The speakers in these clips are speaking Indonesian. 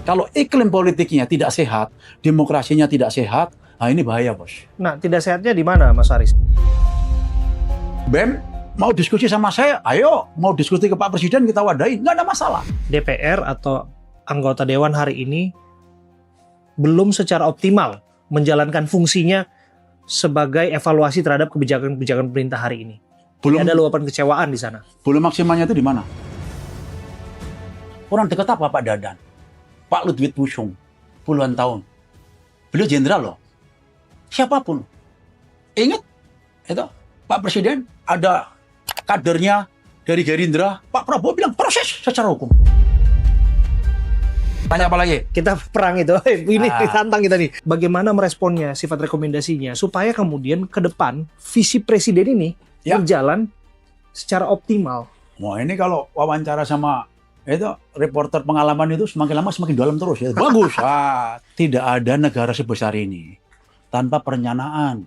Kalau iklim politiknya tidak sehat, demokrasinya tidak sehat, nah ini bahaya, Bos. Nah, tidak sehatnya di mana, Mas Aris? BEM mau diskusi sama saya, ayo. Mau diskusi ke Pak Presiden, kita wadain. Nggak ada masalah. DPR atau anggota Dewan hari ini belum secara optimal menjalankan fungsinya sebagai evaluasi terhadap kebijakan-kebijakan pemerintah hari ini. Belum Ada luapan kecewaan di sana. belum maksimalnya itu di mana? Orang dekat apa Pak Dadan? Pak Ludwig Pusung, puluhan tahun. Beliau jenderal loh. Siapapun. Ingat, itu Pak Presiden ada kadernya dari Gerindra, Pak Prabowo bilang proses secara hukum. Tanya apa lagi? Kita perang itu. Ini Ah. ditantang kita nih. Bagaimana meresponnya, sifat rekomendasinya, supaya kemudian ke depan visi presiden ini Ya. berjalan secara optimal. Wah ini kalau wawancara sama itu reporter pengalaman itu semakin lama semakin dalam terus ya. Bagus. Tidak ada negara sebesar ini tanpa perencanaan.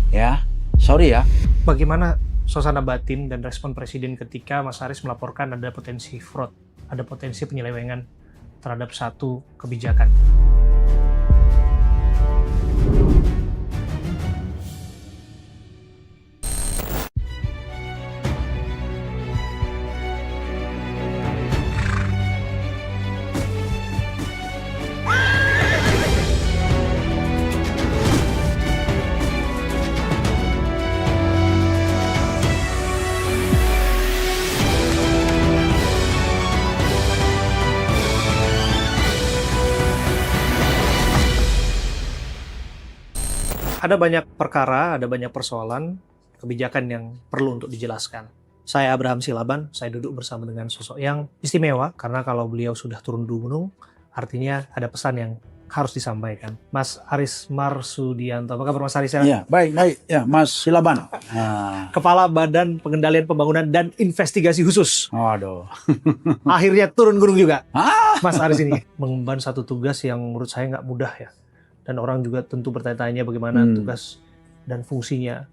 Ya, sorry ya. Bagaimana suasana batin dan respon presiden ketika Mas Aris melaporkan ada potensi fraud, ada potensi penyelewengan terhadap satu kebijakan? Ada banyak perkara, ada banyak persoalan, kebijakan yang perlu untuk dijelaskan. Saya Abraham Silaban, saya duduk bersama dengan sosok yang istimewa, karena kalau beliau sudah turun gunung, artinya ada pesan yang harus disampaikan. Mas Aris Marsudianto, apa kabar Mas Aris? Ya, baik. Ya, Mas Silaban. Kepala Badan Pengendalian Pembangunan dan Investigasi Khusus. Aduh. Akhirnya turun gunung juga, Ah, Mas Aris ini. Mengemban satu tugas yang menurut saya nggak mudah ya. Dan orang juga tentu bertanya-tanya bagaimana tugas dan fungsinya.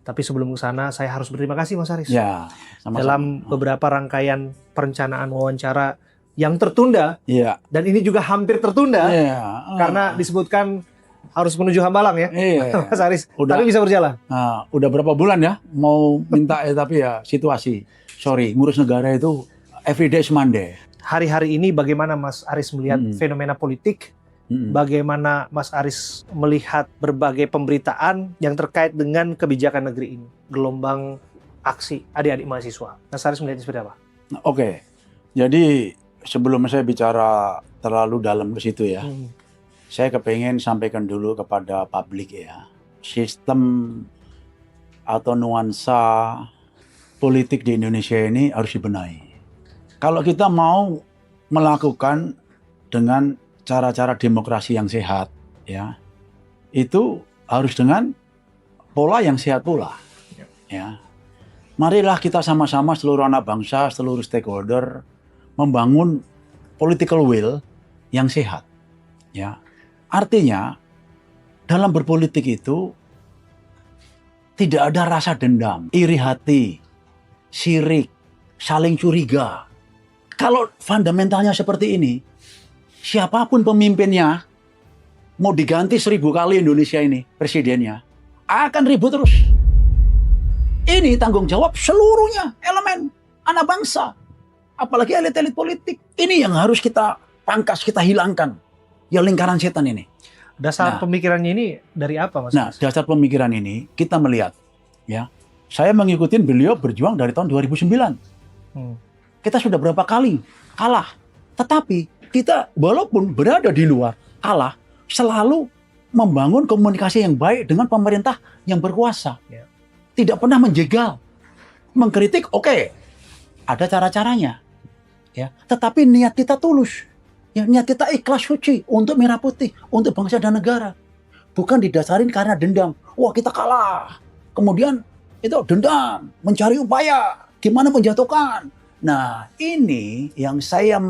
Tapi sebelum ke sana, saya harus berterima kasih Mas Aris. ya, sama-sama. Dalam beberapa rangkaian perencanaan wawancara yang tertunda, Iya. dan ini juga hampir tertunda, Iya. karena disebutkan harus menuju Hambalang ya, Iya. Mas Aris. Udah. Tapi bisa berjalan. Nah, udah berapa bulan ya mau minta tapi ya situasi. Sorry, ngurus negara itu everyday is Monday. Hari-hari ini bagaimana Mas Aris melihat fenomena politik? Bagaimana Mas Aris melihat berbagai pemberitaan yang terkait dengan kebijakan negeri ini? Gelombang aksi adik-adik mahasiswa. Mas Aris melihatnya seperti apa? Oke. Jadi sebelum saya bicara terlalu dalam ke situ ya, saya kepengen sampaikan dulu kepada publik ya. Sistem atau nuansa politik di Indonesia ini harus dibenahi. Kalau kita mau melakukan dengan cara-cara demokrasi yang sehat, ya, itu harus dengan pola yang sehat pula. Ya, marilah kita sama-sama seluruh anak bangsa, seluruh stakeholder membangun political will yang sehat. Ya, artinya dalam berpolitik itu tidak ada rasa dendam, iri hati, sirik, saling curiga. Kalau fundamentalnya seperti ini, siapapun pemimpinnya, mau diganti 1000 kali Indonesia ini, presidennya, akan ribut terus. Ini tanggung jawab seluruhnya, elemen anak bangsa. Apalagi elit-elit politik. Ini yang harus kita pangkas, kita hilangkan. Ya lingkaran setan ini. Dasar pemikirannya ini dari apa Mas? Nah, dasar pemikiran ini kita melihat. Ya, saya mengikuti beliau berjuang dari tahun 2009. Kita sudah berapa kali kalah. Tetapi kita walaupun berada di luar kalah, selalu membangun komunikasi yang baik dengan pemerintah yang berkuasa. Ya. Tidak pernah menjegal. Mengkritik, oke, ada cara-caranya. Ya. Tetapi niat kita tulus. Ya, niat kita ikhlas suci untuk merah putih, untuk bangsa dan negara. Bukan didasarin karena dendam. Wah kita kalah. Kemudian itu dendam, mencari upaya, gimana menjatuhkan. Nah ini yang saya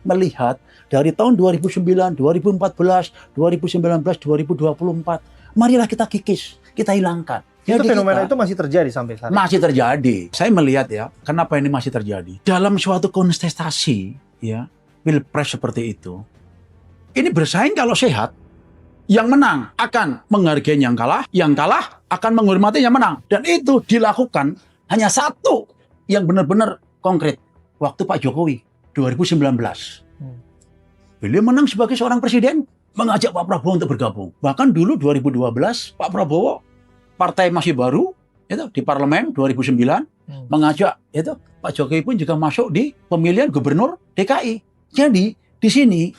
melihat dari tahun 2009, 2014, 2019, 2024. Marilah kita kikis, kita hilangkan. Itu Jadi fenomena kita, itu masih terjadi sampai saat ini? masih terjadi. Saya melihat ya, kenapa ini masih terjadi. Dalam suatu kontestasi, ya, pilpres seperti itu, ini bersaing kalau sehat, yang menang akan menghargai yang kalah akan menghormati yang menang. Dan itu dilakukan hanya satu yang benar-benar konkret. Waktu Pak Jokowi, 2019. Beliau menang sebagai seorang presiden, mengajak Pak Prabowo untuk bergabung. Bahkan dulu 2012, Pak Prabowo, partai masih baru, itu di parlemen 2009, mengajak itu Pak Jokowi pun juga masuk di pemilihan gubernur DKI. Jadi di sini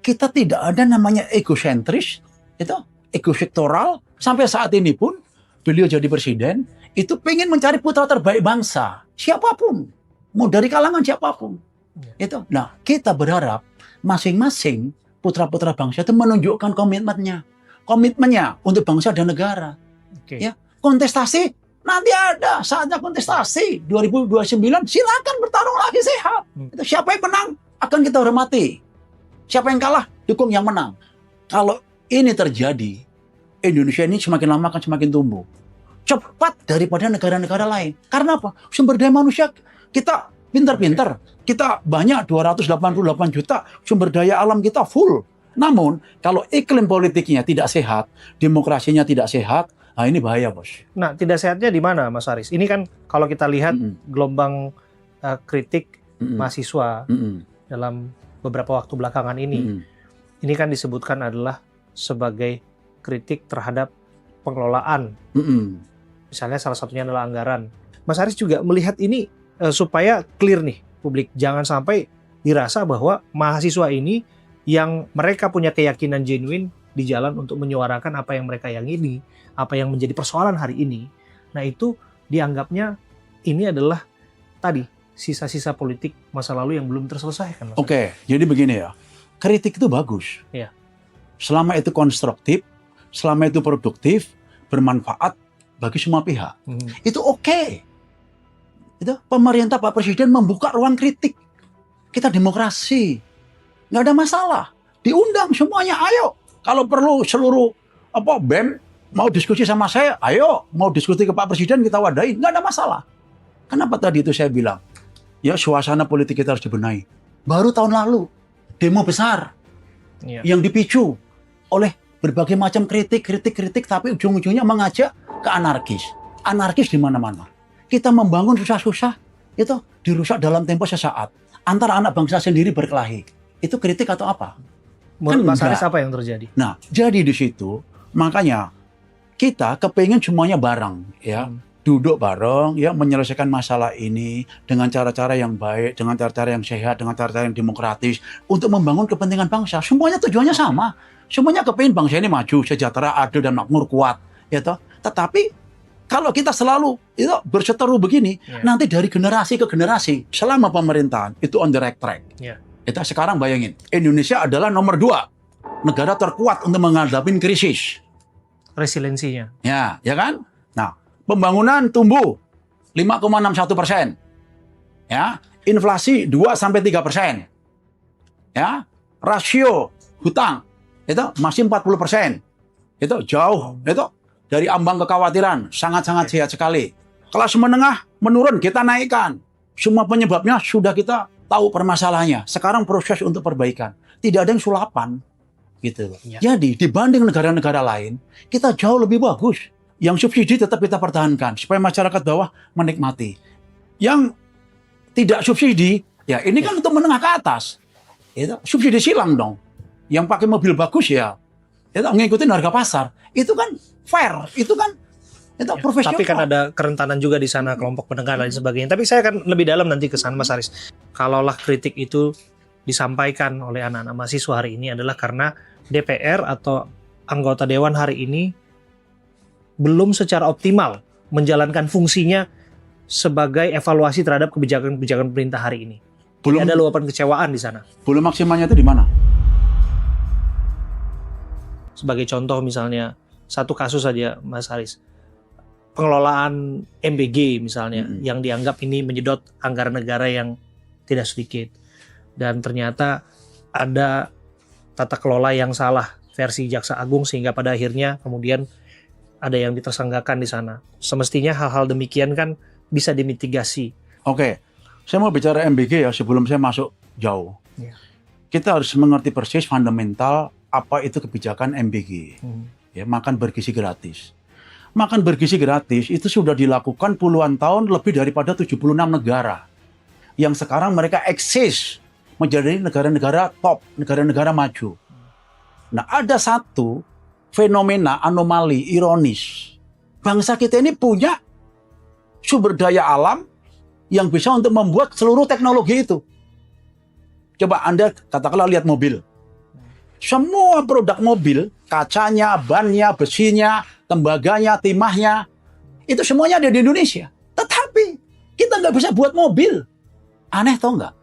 kita tidak ada namanya egosentris, itu ego sektoral. Sampai saat ini pun beliau jadi presiden itu pengen mencari putra terbaik bangsa, siapapun, mau dari kalangan siapapun. Itu. Nah, kita berharap masing-masing putra-putra bangsa itu menunjukkan komitmennya untuk bangsa dan negara. Ya, kontestasi nanti ada saatnya kontestasi 2029, silakan bertarung lagi sehat. Itu siapa yang menang akan kita hormati. Siapa yang kalah, dukung yang menang. Kalau ini terjadi, Indonesia ini semakin lama akan semakin tumbuh. Cepat daripada negara-negara lain. Karena apa? Sumber daya manusia kita pintar-pintar. Kita banyak, 288 juta. Sumber daya alam kita full. Namun, kalau iklim politiknya tidak sehat, demokrasinya tidak sehat, nah ini bahaya, Bos. Nah, tidak sehatnya di mana, Mas Haris? Ini kan kalau kita lihat gelombang kritik mahasiswa dalam beberapa waktu belakangan ini kan disebutkan adalah sebagai kritik terhadap pengelolaan. Misalnya salah satunya adalah anggaran. Mas Haris juga melihat ini supaya clear nih publik. Jangan sampai dirasa bahwa mahasiswa ini yang mereka punya keyakinan genuine di jalan untuk menyuarakan apa yang mereka yakini, apa yang menjadi persoalan hari ini. Nah itu dianggapnya ini adalah tadi sisa-sisa politik masa lalu yang belum terselesaikan. Oke, jadi begini ya, kritik itu bagus. Ya. Selama itu konstruktif, selama itu produktif, bermanfaat bagi semua pihak, itu oke. Itu pemerintah Pak Presiden membuka ruang kritik. Kita demokrasi, nggak ada masalah. Diundang semuanya, ayo. Kalau perlu seluruh BEM mau diskusi sama saya, ayo. Mau diskusi ke Pak Presiden kita wadain, nggak ada masalah. Kenapa tadi itu saya bilang? Ya suasana politik kita harus dibenahi. Baru tahun lalu, demo besar yang dipicu oleh berbagai macam kritik, tapi ujung-ujungnya mengajak ke anarkis. Anarkis di mana-mana. Kita membangun susah-susah, itu dirusak dalam tempo sesaat. Antara anak bangsa sendiri berkelahi. Itu kritik atau apa? Menurut Mas Haris apa yang terjadi? Nah, jadi di situ, makanya kita kepengen semuanya bareng, ya. Duduk bareng, ya, menyelesaikan masalah ini dengan cara-cara yang baik, dengan cara-cara yang sehat, dengan cara-cara yang demokratis untuk membangun kepentingan bangsa. Semuanya tujuannya sama. Semuanya kepingin bangsa ini maju, sejahtera, adil dan makmur, kuat, ya toh. Tetapi kalau kita selalu itu berseteru begini, nanti dari generasi ke generasi selama pemerintahan itu on the right track. Kita sekarang bayangin, Indonesia adalah nomor 2 negara terkuat untuk menghadapi krisis. Resiliensinya. Ya kan? Nah, pembangunan tumbuh 5,61%. Ya, inflasi 2-3%. Ya, rasio hutang itu masih 40%. Itu jauh, itu dari ambang kekhawatiran, sangat-sangat sehat sekali. Kelas menengah menurun, kita naikkan. Semua penyebabnya sudah kita tahu permasalahannya. Sekarang proses untuk perbaikan. Tidak ada yang sulapan. Gitu. Jadi dibanding negara-negara lain, kita jauh lebih bagus. Yang subsidi tetap kita pertahankan supaya masyarakat bawah menikmati. Yang tidak subsidi, ya ini kan untuk menengah ke atas. Itu subsidi silang dong. Yang pakai mobil bagus ya, itu ngikutin harga pasar. Itu kan fair, itu kan itu profesional. Tapi kan ada kerentanan juga di sana, kelompok pendengar dan sebagainya. Tapi saya akan lebih dalam nanti ke sana, Mas Haris. Kalaulah kritik itu disampaikan oleh anak-anak mahasiswa hari ini adalah karena DPR atau anggota Dewan hari ini belum secara optimal menjalankan fungsinya sebagai evaluasi terhadap kebijakan-kebijakan pemerintah hari ini. Belum ada luapan kecewaan di sana. Belum maksimalnya itu di mana? Sebagai contoh misalnya, satu kasus saja Mas Haris. Pengelolaan MBG misalnya, yang dianggap ini menyedot anggaran negara yang tidak sedikit. Dan ternyata ada tata kelola yang salah versi Jaksa Agung sehingga pada akhirnya kemudian ada yang ditersangkakan di sana. Semestinya hal-hal demikian kan bisa dimitigasi. Oke, saya mau bicara MBG ya sebelum saya masuk jauh. kita harus mengerti persis fundamental apa itu kebijakan MBG. Ya, makan bergizi gratis. Makan bergizi gratis itu sudah dilakukan puluhan tahun, lebih daripada 76 negara. Yang sekarang mereka eksis menjadi negara-negara top, negara-negara maju. Nah, ada satu fenomena anomali ironis. Bangsa kita ini punya sumber daya alam yang bisa untuk membuat seluruh teknologi itu. Coba Anda katakanlah lihat mobil. Semua produk mobil, kacanya, bannya, besinya, tembaganya, timahnya, itu semuanya ada di Indonesia. Tetapi kita nggak bisa buat mobil. Aneh tau nggak?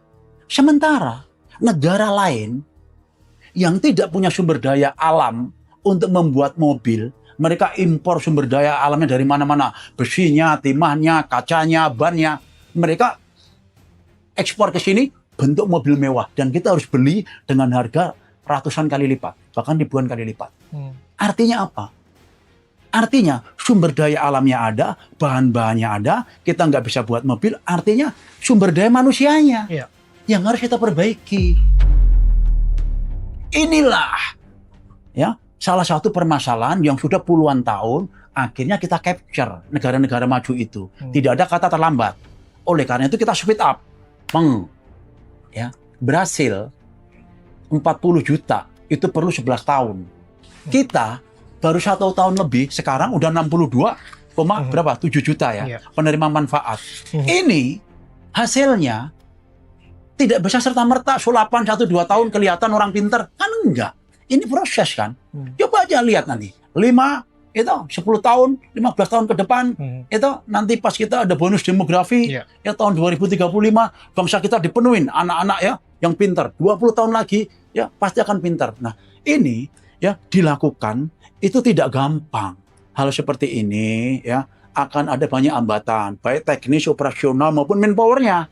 Sementara negara lain yang tidak punya sumber daya alam untuk membuat mobil, mereka impor sumber daya alamnya dari mana-mana. Besinya, timahnya, kacanya, bannya. Mereka ekspor ke sini bentuk mobil mewah. Dan kita harus beli dengan harga ratusan kali lipat. Bahkan ribuan kali lipat. Artinya apa? Artinya sumber daya alamnya ada, bahan-bahannya ada, kita nggak bisa buat mobil. Artinya sumber daya manusianya yang harus kita perbaiki. Inilah ya salah satu permasalahan yang sudah puluhan tahun akhirnya kita capture negara-negara maju itu. Tidak ada kata terlambat. Oleh karena itu kita speed up. Brasil 40 juta itu perlu 11 tahun. Kita baru 1 tahun lebih, sekarang udah 7 juta ya penerima manfaat. Ini hasilnya tidak bisa serta-merta sulapan 1-2 tahun kelihatan orang pinter. Kan enggak. Ini proses kan. Coba aja lihat nanti. 10 tahun, 15 tahun ke depan, itu nanti pas kita ada bonus demografi, ya tahun 2035, bangsa kita dipenuhin anak-anak ya yang pinter. 20 tahun lagi, ya pasti akan pinter. Nah, ini ya dilakukan, itu tidak gampang. Hal seperti ini ya akan ada banyak hambatan, baik teknis, operasional maupun manpower-nya.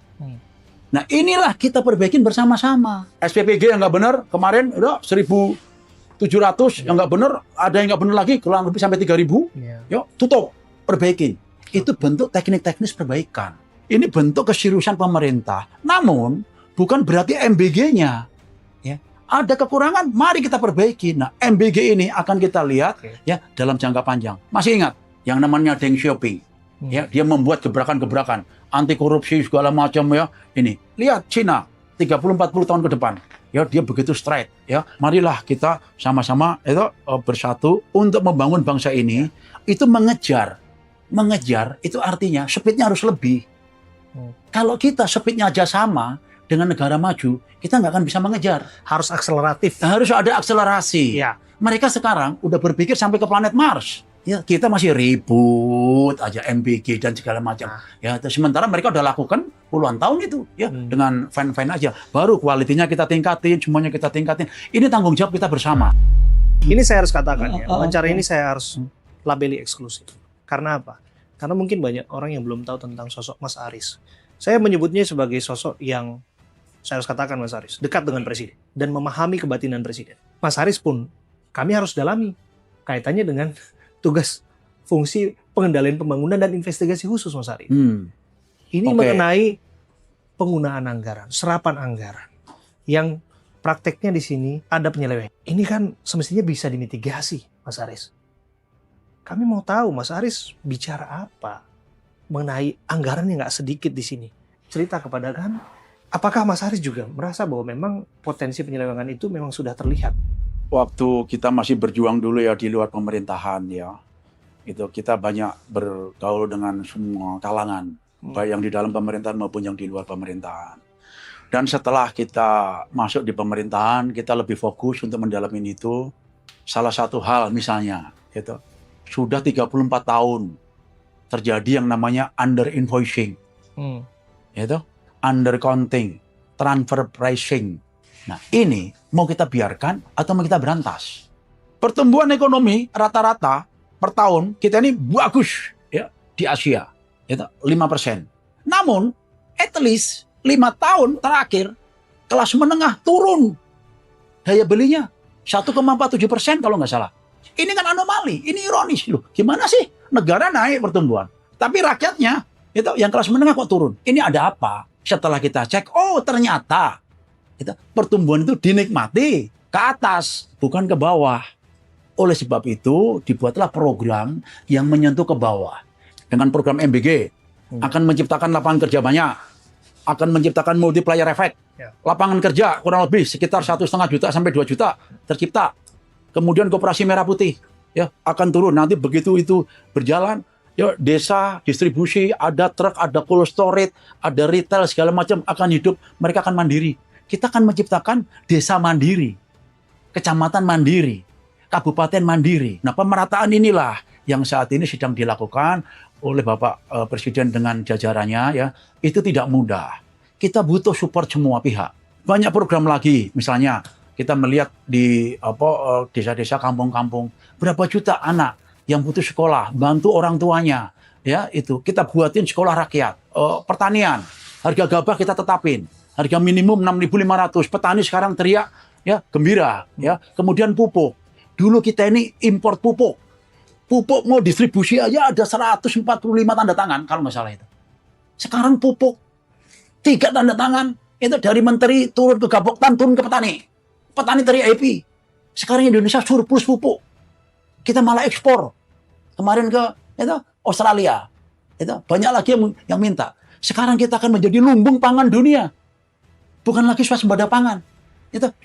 Nah, inilah kita perbaikin bersama-sama. SPPG yang nggak benar, kemarin udah 1.700 yang nggak benar, ada yang nggak benar lagi, kurang lebih sampai 3.000. Yuk, tutup, perbaikin. Itu bentuk teknik-teknis perbaikan. Ini bentuk keseriusan pemerintah. Namun, bukan berarti MBG-nya. Ya, ada kekurangan, mari kita perbaiki. Nah, MBG ini akan kita lihat ya dalam jangka panjang. Masih ingat yang namanya Deng Xiaoping? Ya, dia membuat gebrakan-gebrakan anti korupsi segala macam ya. Ini, lihat Cina 30-40 tahun ke depan. Ya, dia begitu straight. Ya, marilah kita sama-sama itu bersatu untuk membangun bangsa ini. Itu mengejar itu artinya speednya harus lebih. Kalau kita speednya aja sama dengan negara maju, kita nggak akan bisa mengejar. Harus akseleratif. Harus ada akselerasi. Ya. Mereka sekarang udah berpikir sampai ke planet Mars. Ya, kita masih ribut aja MBG dan segala macam. Ya, sementara mereka udah lakukan puluhan tahun itu ya dengan fine-fine aja. Baru kualitinya kita tingkatin, semuanya kita tingkatin. Ini tanggung jawab kita bersama. Ini saya harus katakan ya, wawancara ini saya harus labeli eksklusif. Karena apa? Karena mungkin banyak orang yang belum tahu tentang sosok Mas Aris. Saya menyebutnya sebagai sosok yang saya harus katakan Mas Aris dekat dengan Presiden dan memahami kebatinan Presiden. Mas Aris pun kami harus dalami kaitannya dengan tugas fungsi pengendalian pembangunan dan investigasi khusus Mas Aris. Ini mengenai penggunaan anggaran, serapan anggaran yang prakteknya di sini ada penyelewengan. Ini kan semestinya bisa dimitigasi Mas Aris. Kami mau tahu Mas Aris bicara apa mengenai anggaran yang nggak sedikit di sini. Cerita kepada kami. Apakah Mas Aris juga merasa bahwa memang potensi penyelewengan itu memang sudah terlihat? Waktu kita masih berjuang dulu ya di luar pemerintahan ya, itu kita banyak bergaul dengan semua kalangan, baik yang di dalam pemerintahan maupun yang di luar pemerintahan. Dan setelah kita masuk di pemerintahan, kita lebih fokus untuk mendalami itu. Salah satu hal misalnya, itu sudah 34 tahun terjadi yang namanya under invoicing, itu under counting, transfer pricing. Nah, ini mau kita biarkan atau mau kita berantas? Pertumbuhan ekonomi rata-rata per tahun kita ini bagus ya di Asia, itu 5%. Namun, at least 5 tahun terakhir kelas menengah turun daya belinya 1,47% kalau nggak salah. Ini kan anomali, ini ironis loh. Gimana sih negara naik pertumbuhan, tapi rakyatnya itu yang kelas menengah kok turun? Ini ada apa? Setelah kita cek, oh ternyata Pertumbuhan itu dinikmati ke atas, bukan ke bawah. Oleh sebab itu, dibuatlah program yang menyentuh ke bawah. Dengan program MBG, akan menciptakan lapangan kerja banyak, akan menciptakan multiplier effect. Lapangan kerja kurang lebih sekitar 1,5 juta sampai 2 juta tercipta. Kemudian koperasi merah putih ya akan turun. Nanti begitu itu berjalan, ya desa, distribusi, ada truk, ada cold storage, ada retail segala macam akan hidup. Mereka akan mandiri. Kita akan menciptakan desa mandiri, kecamatan mandiri, kabupaten mandiri. Nah, pemerataan inilah yang saat ini sedang dilakukan oleh Bapak Presiden dengan jajarannya ya. Itu tidak mudah. Kita butuh support semua pihak. Banyak program lagi, misalnya kita melihat di desa-desa, kampung-kampung, berapa juta anak yang putus sekolah, bantu orang tuanya, ya itu kita buatin sekolah rakyat, pertanian, harga gabah kita tetapin, harga minimum 6.500, petani sekarang teriak, ya gembira, ya. Kemudian pupuk, dulu kita ini import pupuk mau distribusi aja ada 145 tanda tangan kalau nggak salah itu. Sekarang pupuk 3 tanda tangan itu dari menteri turun ke Gapoktan, turun ke petani. Petani teriak happy. Sekarang Indonesia surplus pupuk. Kita malah ekspor. Kemarin ke Australia. Banyak lagi yang minta. Sekarang kita akan menjadi lumbung pangan dunia. Bukan lagi swasembada pangan.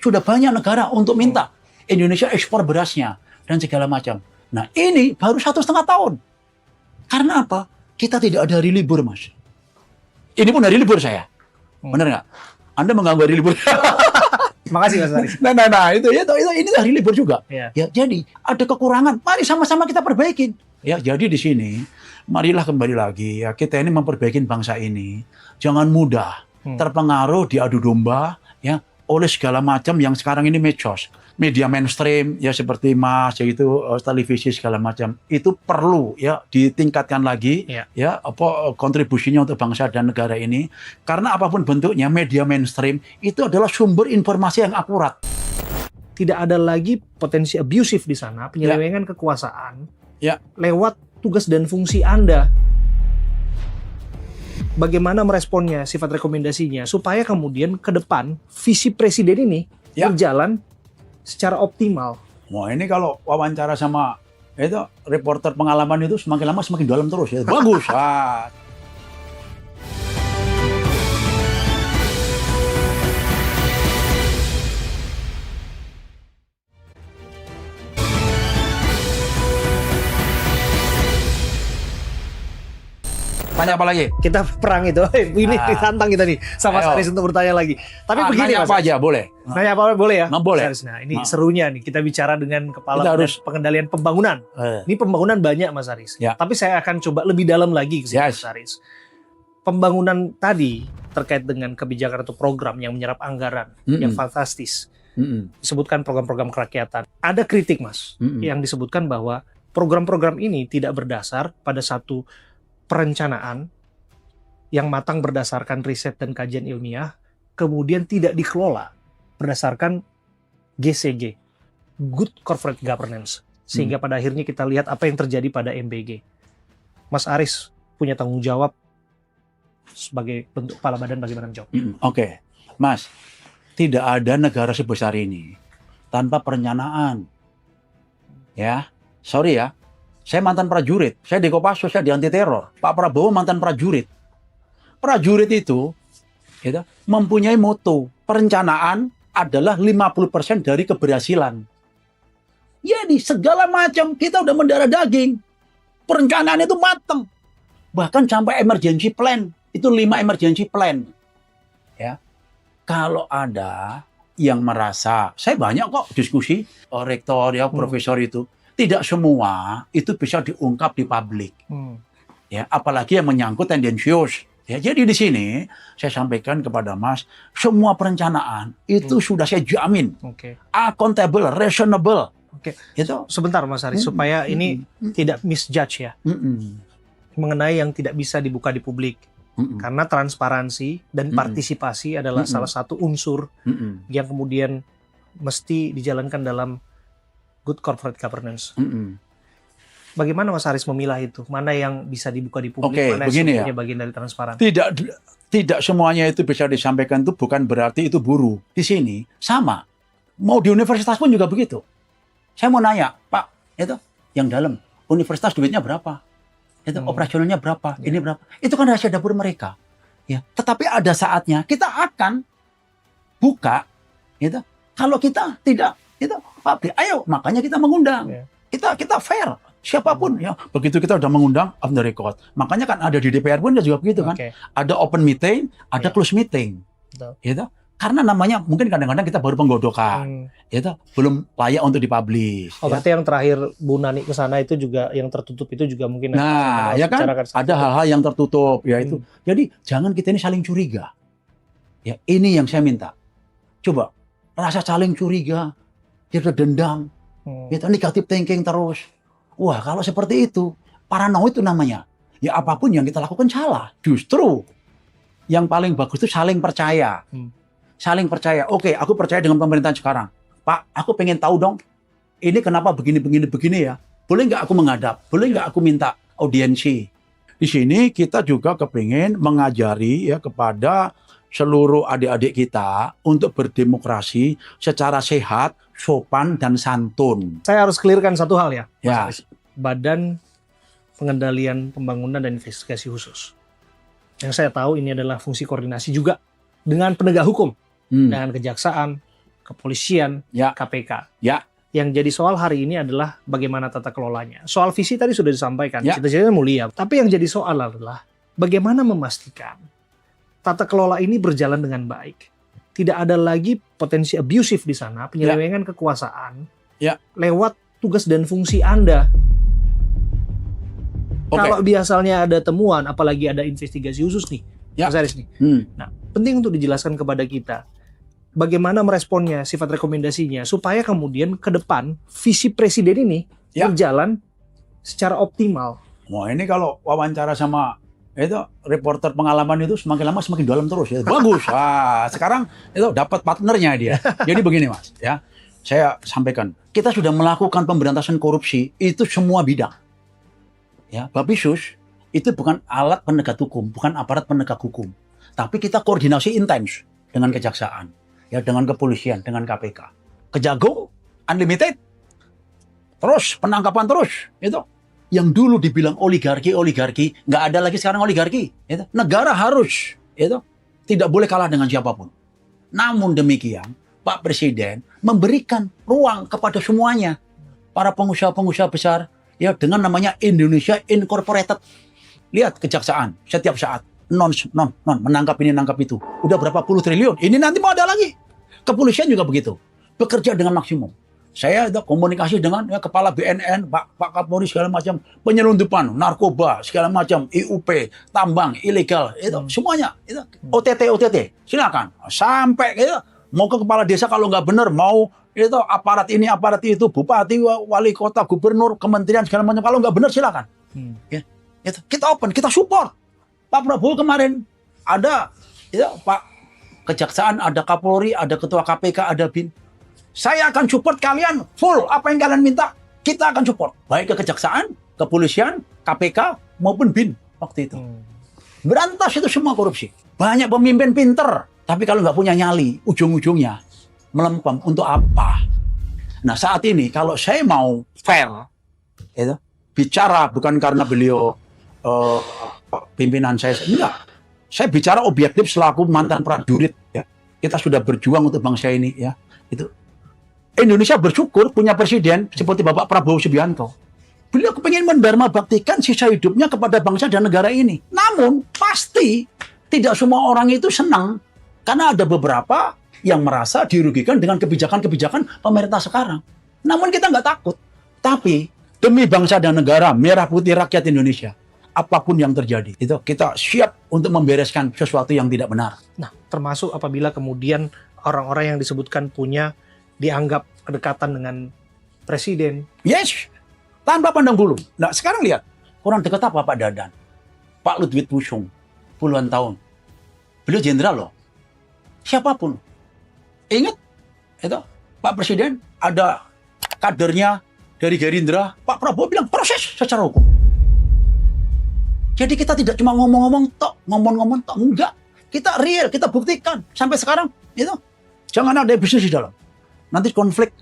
Sudah banyak negara untuk minta. Indonesia ekspor berasnya dan segala macam. Nah ini baru 1,5 tahun. Karena apa? Kita tidak ada hari libur, Mas. Ini pun hari libur saya. Benar nggak? Anda mengganggu hari libur. Makasih Mas Aris. Nah, itu ini hari libur juga. Ya. Ya, jadi ada kekurangan. Mari sama-sama kita perbaikin. Ya, jadi di sini marilah kembali lagi ya kita ini memperbaiki bangsa ini. Jangan mudah terpengaruh diadu domba ya oleh segala macam yang sekarang ini medsos. Media mainstream ya seperti Mas yaitu televisi segala macam itu perlu ya ditingkatkan lagi ya kontribusinya untuk bangsa dan negara ini karena apapun bentuknya media mainstream itu adalah sumber informasi yang akurat. Tidak ada lagi potensi abusive di sana, penyelewengan kekuasaan lewat tugas dan fungsi Anda. Bagaimana meresponnya, sifat rekomendasinya supaya kemudian ke depan visi presiden ini berjalan secara optimal. Wah ini kalau wawancara sama reporter pengalaman itu semakin lama semakin dalam terus ya. Bagus. Tanya apa lagi? Kita perang itu. Ini ditantang kita nih sama Mas Aris untuk bertanya lagi. Tapi begini nanya Mas. Apa aja boleh. Nanya apa boleh ya? Nggak boleh. Nah, ini serunya nih kita bicara dengan kepala pengendalian pembangunan. Ini pembangunan banyak Mas Aris. Tapi saya akan coba lebih dalam lagi ke Mas Aris. Pembangunan tadi terkait dengan kebijakan atau program yang menyerap anggaran yang fantastis. Disebutkan program-program kerakyatan. Ada kritik Mas yang disebutkan bahwa program-program ini tidak berdasar pada satu perencanaan yang matang berdasarkan riset dan kajian ilmiah, kemudian tidak dikelola berdasarkan GCG, Good Corporate Governance, sehingga pada akhirnya kita lihat apa yang terjadi pada MBG. Mas Aris punya tanggung jawab sebagai bentuk kepala badan bagaimana menjawab? Oke, Mas, tidak ada negara sebesar ini tanpa perencanaan. Ya, sorry ya. Saya mantan prajurit, saya di Kopassus, saya di anti teror. Pak Prabowo mantan prajurit. Prajurit itu mempunyai moto, perencanaan adalah 50% dari keberhasilan. Jadi segala macam kita udah mendarah daging. Perencanaan itu matang. Bahkan sampai emergency plan, itu 5 emergency plan. Ya. Kalau ada yang merasa, saya banyak kok diskusi, rektor ya, profesor itu. Tidak semua itu bisa diungkap di publik, ya, apalagi yang menyangkut tendensius. Ya, jadi di sini saya sampaikan kepada Mas, semua perencanaan itu sudah saya jamin, accountable, reasonable. Itu sebentar Mas Aris supaya ini tidak misjudge ya, mengenai yang tidak bisa dibuka di publik, karena transparansi dan partisipasi adalah salah satu unsur yang kemudian mesti dijalankan dalam Good Corporate Governance. Bagaimana Mas Haris memilah itu? Mana yang bisa dibuka di publik, Oke, mana yang begini ya. sebetulnya bagian dari transparan? Tidak semuanya itu bisa disampaikan, itu bukan berarti itu buru. Di sini sama. Mau di universitas pun juga begitu. Saya mau nanya, Pak, itu yang dalam universitas duitnya berapa? Itu operasionalnya berapa? Ini berapa? Itu kan rahasia dapur mereka. Ya, tetapi ada saatnya kita akan buka, gitu. Kalau kita tidak, itu Pak, ayo, makanya kita mengundang. Ya. Kita fair. Siapapun ya, begitu kita udah mengundang off the record. Makanya kan ada di DPR pun juga begitu kan. Ada open meeting, ada close meeting. Betul. Gitu. Karena namanya mungkin kadang-kadang kita baru penggodokan. Itu belum layak untuk dipublish. Oh, berarti yang terakhir Bu Nani ke sana itu juga yang tertutup itu juga mungkin. Nah, ya kan ada hal-hal yang tertutup ya itu. Jadi jangan kita ini saling curiga. Ya, ini yang saya minta. Coba rasa saling curiga, kita dendam, kita negative thinking terus. Wah, kalau seperti itu, paranoid itu namanya. Ya apapun yang kita lakukan salah. Justru yang paling bagus itu saling percaya. Saling percaya. Oke, aku percaya dengan pemerintahan sekarang. Pak, aku pengen tahu dong, ini kenapa begini ya. Boleh nggak aku menghadap? Boleh nggak aku minta audiensi? Di sini kita juga kepingin mengajari ya kepada seluruh adik-adik kita untuk berdemokrasi secara sehat, sopan, dan santun. Saya harus clearkan satu hal ya, Mas Ya. Haris. Badan Pengendalian Pembangunan dan Investigasi Khusus. Yang saya tahu ini adalah fungsi koordinasi juga dengan penegak hukum, dengan kejaksaan, kepolisian, KPK. Ya. Yang jadi soal hari ini adalah bagaimana tata kelolanya. Soal visi tadi sudah disampaikan, cita-citanya mulia. Tapi yang jadi soal adalah bagaimana memastikan tata kelola ini berjalan dengan baik. Tidak ada lagi potensi abusive di sana, penyelewengan kekuasaan lewat tugas dan fungsi Anda. Kalau biasanya ada temuan, apalagi ada investigasi khusus nih, Mas Haris nih. Nah, penting untuk dijelaskan kepada kita bagaimana meresponnya, sifat rekomendasinya, supaya kemudian ke depan visi presiden ini berjalan secara optimal. Wah, ini kalau wawancara sama itu reporter pengalaman itu semakin lama semakin dalam terus ya. Bagus. Sekarang itu dapat partnernya dia. Jadi begini Mas, ya. Saya sampaikan, kita sudah melakukan pemberantasan korupsi itu semua bidang. Ya, Bapisus itu bukan alat penegak hukum, bukan aparat penegak hukum. Tapi kita koordinasi intens dengan kejaksaan, ya dengan kepolisian, dengan KPK. Kejagung unlimited. Terus penangkapan terus itu. Yang dulu dibilang oligarki, nggak ada lagi sekarang oligarki. Itu. Negara harus, itu tidak boleh kalah dengan siapapun. Namun demikian, Pak Presiden memberikan ruang kepada semuanya, para pengusaha-pengusaha besar, ya dengan namanya Indonesia Incorporated. Lihat kejaksaan setiap saat non menangkap ini, menangkap itu. Udah berapa puluh triliun. Ini nanti mau ada lagi. Kepolisian juga begitu, bekerja dengan maksimum. Saya ada komunikasi dengan kepala BNN, Pak Kapolri segala macam, penyelundupan, narkoba segala macam, IUP, tambang, ilegal, itu semuanya, itu OTT, silakan. Sampai gitu, mau ke kepala desa kalau nggak benar, mau itu aparat ini, aparat itu, bupati, wali kota, gubernur, kementerian segala macam, kalau nggak benar silakan. Ya, itu kita open, kita support. Pak Prabowo kemarin ada, itu Pak Kejaksaan, ada Kapolri, ada Ketua KPK, ada BIN. Saya akan support kalian full. Apa yang kalian minta, kita akan support. Baik ke kejaksaan, kepolisian, KPK, maupun BIN waktu itu. Berantas itu semua korupsi. Banyak pemimpin pinter. Tapi kalau nggak punya nyali, ujung-ujungnya melempem. Untuk apa? Nah saat ini, kalau saya mau fair, itu, bicara bukan karena beliau pimpinan saya. Enggak. Saya bicara objektif selaku mantan prajurit. Ya. Kita sudah berjuang untuk bangsa ini. Ya. Itu. Indonesia bersyukur punya presiden seperti Bapak Prabowo Subianto. Beliau kepingin mendharma baktikan sisa hidupnya kepada bangsa dan negara ini. Namun pasti tidak semua orang itu senang karena ada beberapa yang merasa dirugikan dengan kebijakan-kebijakan pemerintah sekarang. Namun kita nggak takut. Tapi demi bangsa dan negara, merah putih rakyat Indonesia, apapun yang terjadi, itu kita siap untuk membereskan sesuatu yang tidak benar. Nah, termasuk apabila kemudian orang-orang yang disebutkan punya dianggap kedekatan dengan presiden. Yes, tanpa pandang bulu. Nah sekarang lihat, kurang dekat apa Pak Dadan? Pak Ludwig Pusung, puluhan tahun. Beliau jenderal loh. Siapapun. Ingat, itu Pak Presiden ada kadernya dari Gerindra, Pak Prabowo bilang proses secara hukum. Jadi kita tidak cuma ngomong-ngomong tok, enggak. Kita real, kita buktikan. Sampai sekarang, itu jangan ada bisnis di dalam. Nanti konflik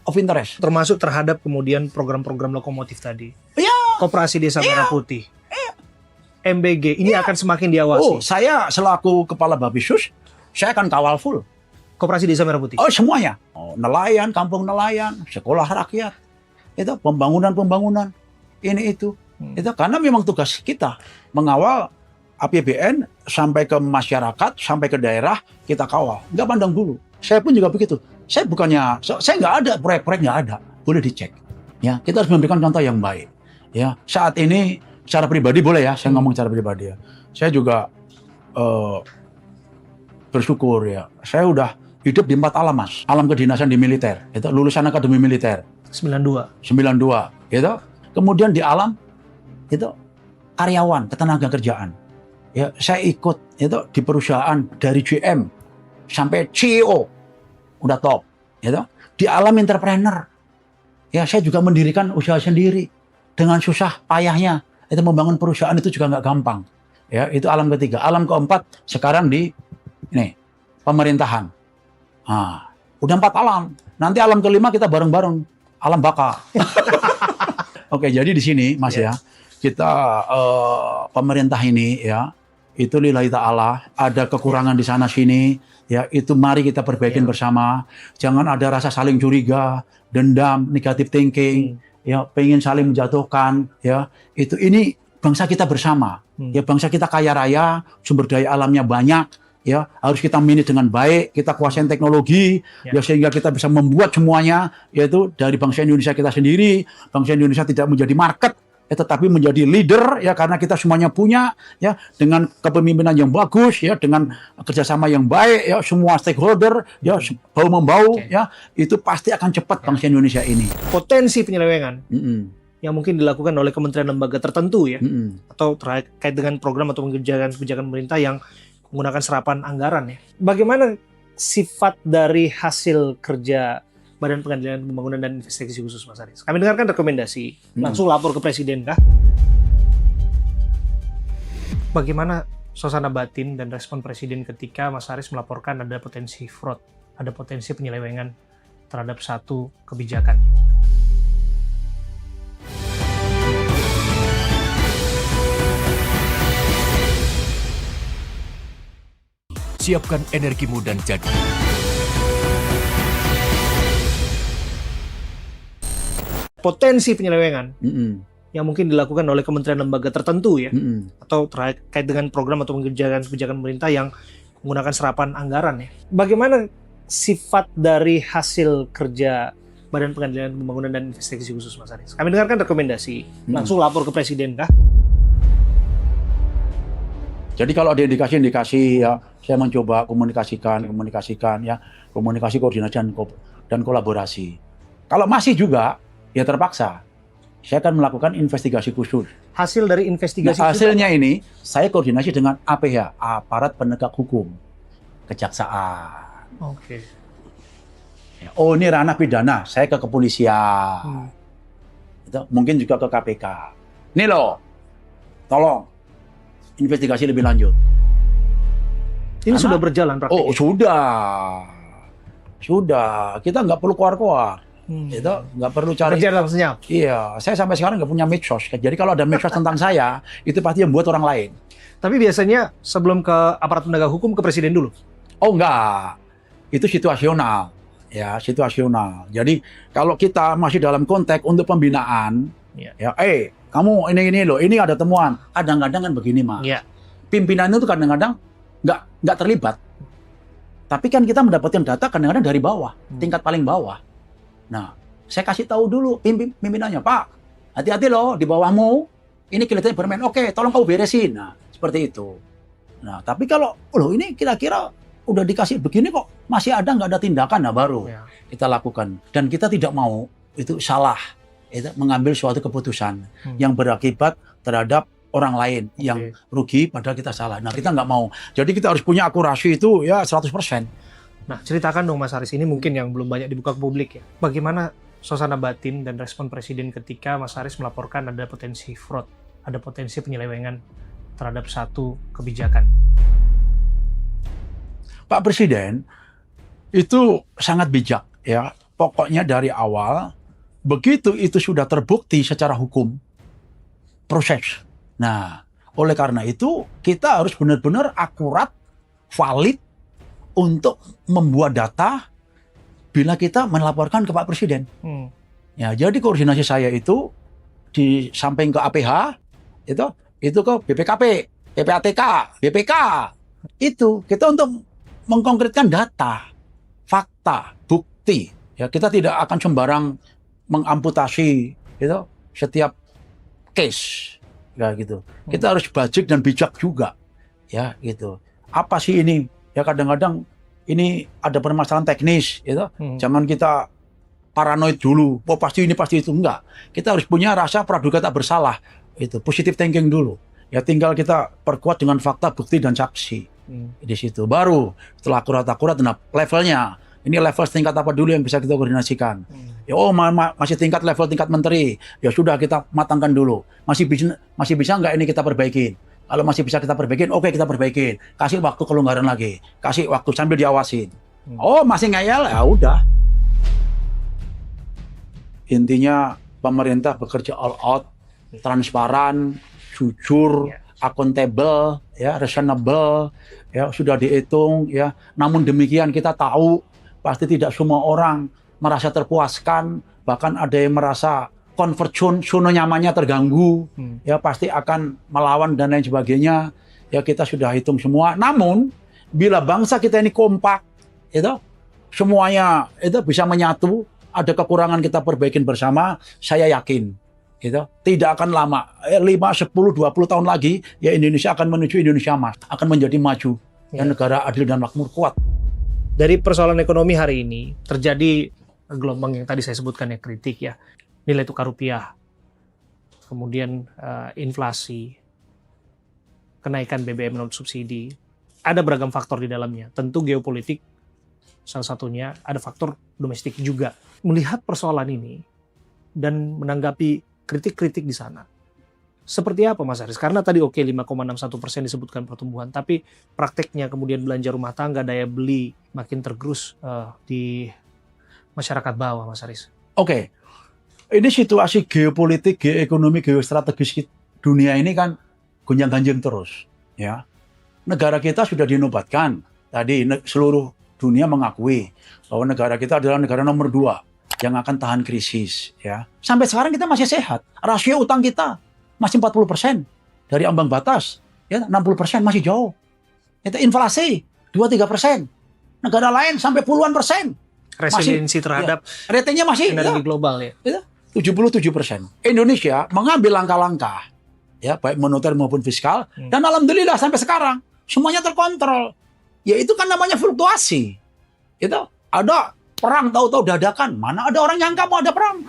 of interest. Termasuk terhadap kemudian program-program lokomotif tadi. Iya. Koperasi Desa Merah Putih. MBG, ini akan semakin diawasi. Oh, saya selaku Kepala Bapisus, saya akan kawal full. Koperasi Desa Merah Putih. Oh, semuanya. Oh, nelayan, kampung nelayan, sekolah rakyat. Itu pembangunan. Ini itu. Itu karena memang tugas kita mengawal APBN sampai ke masyarakat, sampai ke daerah, kita kawal. Nggak pandang bulu. Saya pun juga begitu. Saya nggak ada proyek-proyek, nggak ada. Boleh dicek. Ya, kita harus memberikan contoh yang baik. Ya, saat ini secara pribadi boleh ya, saya ngomong secara pribadi ya. Saya juga bersyukur ya. Saya udah hidup di 4 alam, Mas. Alam kedinasan di militer. Itu lulusan akademi militer. 92. Gitu. Kemudian di alam itu karyawan, ketenaga kerjaan. Ya, saya ikut itu di perusahaan dari GM sampai CEO. Udah top, gitu. Di alam entrepreneur. Ya, saya juga mendirikan usaha sendiri dengan susah payahnya. Itu membangun perusahaan itu juga nggak gampang. Ya, itu alam ketiga. Alam keempat sekarang di ini pemerintahan. Nah, udah 4 alam. Nanti alam kelima kita bareng-bareng alam baka. Oke, jadi di sini Mas ya, kita pemerintah ini ya, itu lillahi ta'ala, ada kekurangan di sana sini, ya itu mari kita perbaikin bersama. Jangan ada rasa saling curiga, dendam, negative thinking, ya pengen saling menjatuhkan, ya itu ini bangsa kita bersama, ya bangsa kita kaya raya, sumber daya alamnya banyak, ya harus kita manage dengan baik, kita kuasain teknologi, ya sehingga kita bisa membuat semuanya, yaitu dari bangsa Indonesia kita sendiri. Bangsa Indonesia tidak menjadi market, tetapi menjadi leader, ya karena kita semuanya punya, ya dengan kepemimpinan yang bagus, ya dengan kerjasama yang baik, ya semua stakeholder, ya bau membau, ya itu pasti akan cepat bangsa Indonesia ini. Potensi penyelewengan yang mungkin dilakukan oleh kementerian lembaga tertentu ya, atau terkait dengan program atau kebijakan pemerintah yang menggunakan serapan anggaran ya. Bagaimana sifat dari hasil kerja Badan Pengendalian Pembangunan dan Investigasi Khusus Mas Haris? Kami dengarkan rekomendasi, langsung lapor ke Presiden kah? Bagaimana suasana batin dan respon Presiden ketika Mas Haris melaporkan ada potensi fraud, ada potensi penyelewengan terhadap satu kebijakan? Siapkan energimu dan jadi potensi penyelewengan yang mungkin dilakukan oleh kementerian lembaga tertentu ya, atau terkait dengan program atau kebijakan pemerintah yang menggunakan serapan anggaran ya. Bagaimana sifat dari hasil kerja Badan Pengendalian Pembangunan dan Investigasi Khusus Mas Haris? Kami dengarkan rekomendasi, langsung lapor ke Presiden kah? Jadi kalau ada indikasi-indikasi ya, saya mencoba komunikasikan ya, komunikasi koordinasi dan kolaborasi. Kalau masih juga, ya terpaksa, saya akan melakukan investigasi khusus. Hasil dari investigasi hasilnya ini, saya koordinasi dengan APH, Aparat Penegak Hukum, Kejaksaan. Oke. Oh ini ranah pidana, saya ke kepolisian. Itu, mungkin juga ke KPK. Ini loh, tolong investigasi lebih lanjut. Ini sudah berjalan praktiknya? Oh sudah. Kita nggak perlu keluar-keluar. Itu nggak perlu cari. Kerja dalam senyap. Iya, saya sampai sekarang nggak punya medsos. Jadi kalau ada medsos tentang saya, itu pasti yang buat orang lain. Tapi biasanya sebelum ke aparat penegak hukum ke Presiden dulu? Oh enggak, itu situasional. Ya situasional. Jadi kalau kita masih dalam konteks untuk pembinaan, kamu ini loh, ini ada temuan. Kadang-kadang kan begini, Mas. Ya. Pimpinan itu kadang-kadang nggak terlibat. Tapi kan kita mendapatkan data kadang-kadang dari bawah, tingkat paling bawah. Nah, saya kasih tahu dulu pimpinannya, Pak, hati-hati loh di bawahmu. Ini kelihatannya bermain. Oke, tolong kau beresin. Nah, seperti itu. Nah, tapi kalau loh ini kira-kira udah dikasih begini kok masih ada nggak ada tindakan, nah baru kita lakukan. Dan kita tidak mau itu salah. Itu mengambil suatu keputusan yang berakibat terhadap orang lain yang rugi padahal kita salah. Nah, kita nggak mau. Jadi kita harus punya akurasi itu ya 100%. Nah, ceritakan dong Mas Haris, ini mungkin yang belum banyak dibuka ke publik ya. Bagaimana suasana batin dan respon Presiden ketika Mas Haris melaporkan ada potensi fraud, ada potensi penyelewengan terhadap satu kebijakan? Pak Presiden itu sangat bijak ya. Pokoknya dari awal begitu itu sudah terbukti secara hukum proses. Nah, oleh karena itu kita harus benar-benar akurat, valid untuk membuat data bila kita melaporkan ke Pak Presiden. Ya, jadi koordinasi saya itu di samping ke APH itu ke BPKP, PPATK, BPK. Itu kita untuk mengkonkretkan data, fakta, bukti. Ya, kita tidak akan sembarang mengamputasi setiap case. Ya gitu. Kita harus bajik dan bijak juga. Ya gitu. Apa sih ini? Ya kadang-kadang ini ada permasalahan teknis, Jangan kita paranoid dulu. Oh pasti ini pasti itu, enggak. Kita harus punya rasa praduga tak bersalah. Itu positive thinking dulu. Ya tinggal kita perkuat dengan fakta, bukti dan saksi. Di situ baru setelah akurat, nah levelnya. Ini level tingkat apa dulu yang bisa kita koordinasikan. Ya masih tingkat menteri. Ya sudah kita matangkan dulu. Masih bisa nggak ini kita perbaikin? Kalau masih bisa kita perbaikin, oke kita perbaikin. Kasih waktu kelonggaran lagi. Kasih waktu sambil diawasin. Oh masih ngeyel, ya udah. Intinya pemerintah bekerja all out, transparan, jujur, akuntabel, ya, reasonable, ya sudah dihitung, ya. Namun demikian kita tahu pasti tidak semua orang merasa terpuaskan, bahkan ada yang merasa comfort zone nyamannya terganggu, ya pasti akan melawan dan lain sebagainya. Ya kita sudah hitung semua. Namun bila bangsa kita ini kompak, semuanya bisa menyatu, ada kekurangan kita perbaikin bersama, saya yakin tidak akan lama, 5, 10, 20 tahun lagi, ya Indonesia akan menuju Indonesia emas, akan menjadi maju, ya negara adil dan makmur kuat. Dari persoalan ekonomi hari ini terjadi gelombang yang tadi saya sebutkan yang kritik ya, nilai tukar rupiah, kemudian inflasi, kenaikan BBM non subsidi, ada beragam faktor di dalamnya. Tentu geopolitik salah satunya, ada faktor domestik juga. Melihat persoalan ini dan menanggapi kritik-kritik di sana, seperti apa Mas Haris? Karena tadi 5,61% disebutkan pertumbuhan, tapi prakteknya kemudian belanja rumah tangga, daya beli makin tergerus di masyarakat bawah, Mas Haris. Ini situasi geopolitik, geoekonomi, geostrategis dunia ini kan gonjang-ganjing terus. Ya, negara kita sudah dinobatkan. Tadi seluruh dunia mengakui bahwa negara kita adalah negara nomor 2 yang akan tahan krisis. Ya, sampai sekarang kita masih sehat. Rasio utang kita masih 40% dari ambang batas. Ya, 60% masih jauh. Itu inflasi 2-3%. Negara lain sampai puluhan persen. Resiliensi terhadap ratingnya masih energi global ya. 77%. Indonesia mengambil langkah-langkah ya baik moneter maupun fiskal dan alhamdulillah sampai sekarang semuanya terkontrol. Ya itu kan namanya fluktuasi. Itu ada perang tahu-tahu dadakan. Mana ada orang nyangka mau ada perang.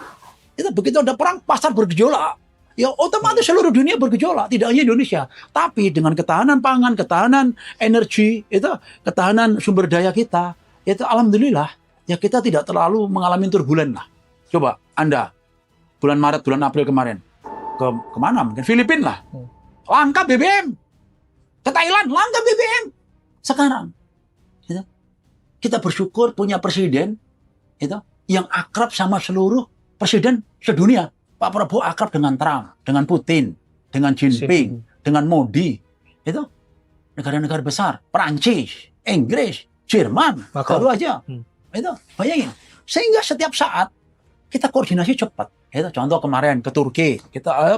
Itu begitu ada perang pasar bergejolak. Ya otomatis seluruh dunia bergejolak, tidak hanya Indonesia. Tapi dengan ketahanan pangan, ketahanan energi, ketahanan sumber daya kita, itu alhamdulillah ya kita tidak terlalu mengalami turbulen lah. Coba Anda bulan Maret, bulan April kemarin kemana? Mungkin Filipina lah. Langka BBM. Ke Thailand langka BBM. Sekarang kita bersyukur punya presiden yang akrab sama seluruh presiden sedunia. Pak Prabowo akrab dengan Trump, dengan Putin, dengan Jinping, dengan Modi. Itu negara-negara besar, Perancis, Inggris, Jerman, baru aja. Itu bayangin. Sehingga setiap saat kita koordinasi cepat. Itu contoh kemarin ke Turki,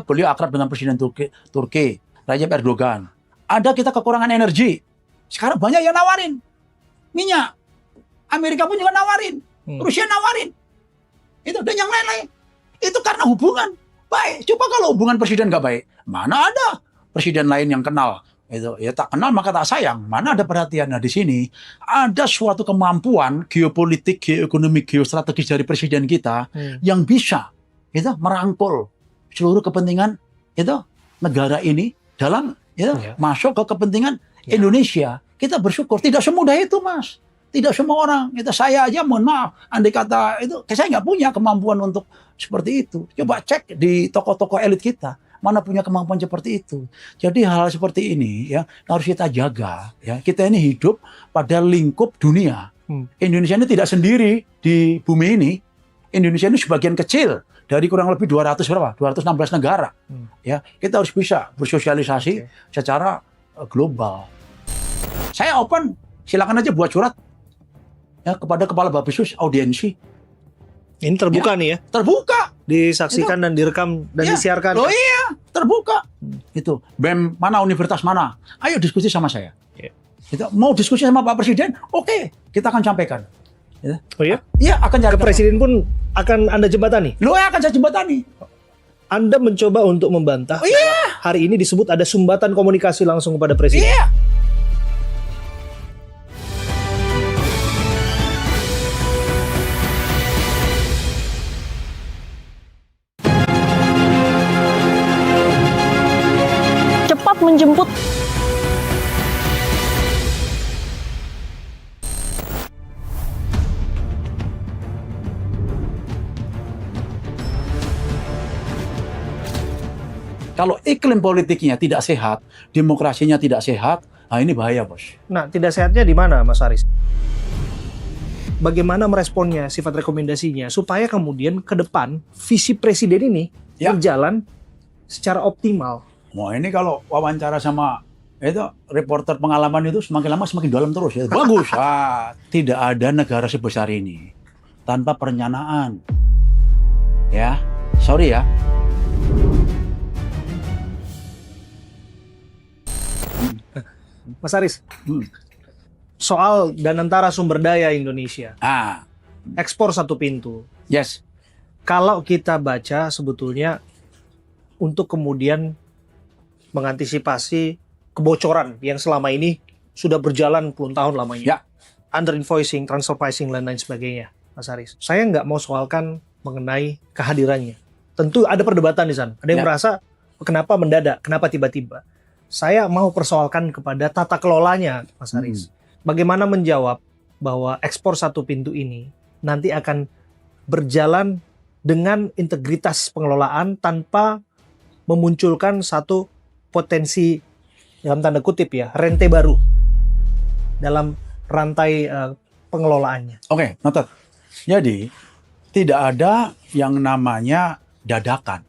beliau akrab dengan presiden Turki, Recep Erdogan. Ada kita kekurangan energi. Sekarang banyak yang nawarin minyak. Amerika pun juga nawarin, Rusia nawarin. Itu dan yang lain-lain. Itu karena hubungan baik. Coba kalau hubungan presiden nggak baik, mana ada presiden lain yang kenal? Itu ya tak kenal maka tak sayang. Mana ada perhatian? Nah di sini ada suatu kemampuan geopolitik, geoekonomi, geostrategis dari presiden kita yang bisa merangkul seluruh kepentingan negara ini dalam masuk ke kepentingan Indonesia. Kita bersyukur tidak semudah itu, Mas. Tidak semua orang. Itu saya aja, mohon maaf, andai kata itu, saya nggak punya kemampuan untuk seperti itu. Coba cek di tokoh-tokoh elit kita, mana punya kemampuan seperti itu. Jadi hal seperti ini ya harus kita jaga. Ya, kita ini hidup pada lingkup dunia. Indonesia ini tidak sendiri di bumi ini. Indonesia ini sebagian kecil dari kurang lebih 216 negara. Ya, kita harus bisa bersosialisasi secara global. Saya open, silakan aja buat surat ya kepada Kepala Bappesus audiensi. Ini terbuka nih ya? Terbuka. Disaksikan dan direkam dan disiarkan. Oh iya, terbuka. Itu BEM mana, universitas mana. Ayo diskusi sama saya. Kita mau diskusi sama Pak Presiden, oke, kita akan sampaikan. Ya. Oh iya? Iya, akan cari. Ke Presiden pun akan Anda jembatani? Lo akan saya jembatani. Anda mencoba untuk membantah. Iya. Hari ini disebut ada sumbatan komunikasi langsung kepada Presiden. Iya. Cepat menjemput. Kalau iklim politiknya tidak sehat, demokrasinya tidak sehat, nah ini bahaya, Bos. Nah, tidak sehatnya di mana, Mas Haris? Bagaimana meresponnya, sifat rekomendasinya, supaya kemudian ke depan visi Presiden ini berjalan secara optimal. Mau ini kalau wawancara sama itu reporter pengalaman itu semakin lama semakin dalam terus ya. Bagus. Tidak ada negara sebesar ini tanpa perencanaan. Ya, sorry ya. Mas Haris, soal dan antara sumber daya Indonesia, ekspor satu pintu. Yes. Kalau kita baca sebetulnya untuk kemudian mengantisipasi kebocoran yang selama ini sudah berjalan puluhan tahun lamanya. Ya. Under invoicing, transfer pricing, dan lain sebagainya, Mas Haris. Saya nggak mau soalkan mengenai kehadirannya. Tentu ada perdebatan di sana. Ada yang merasa kenapa mendadak, kenapa tiba-tiba. Saya mau persoalkan kepada tata kelolanya, Mas Haris. Bagaimana menjawab bahwa ekspor satu pintu ini nanti akan berjalan dengan integritas pengelolaan tanpa memunculkan satu potensi dalam tanda kutip ya, rente baru dalam rantai pengelolaannya. Oke, noted. Jadi tidak ada yang namanya dadakan.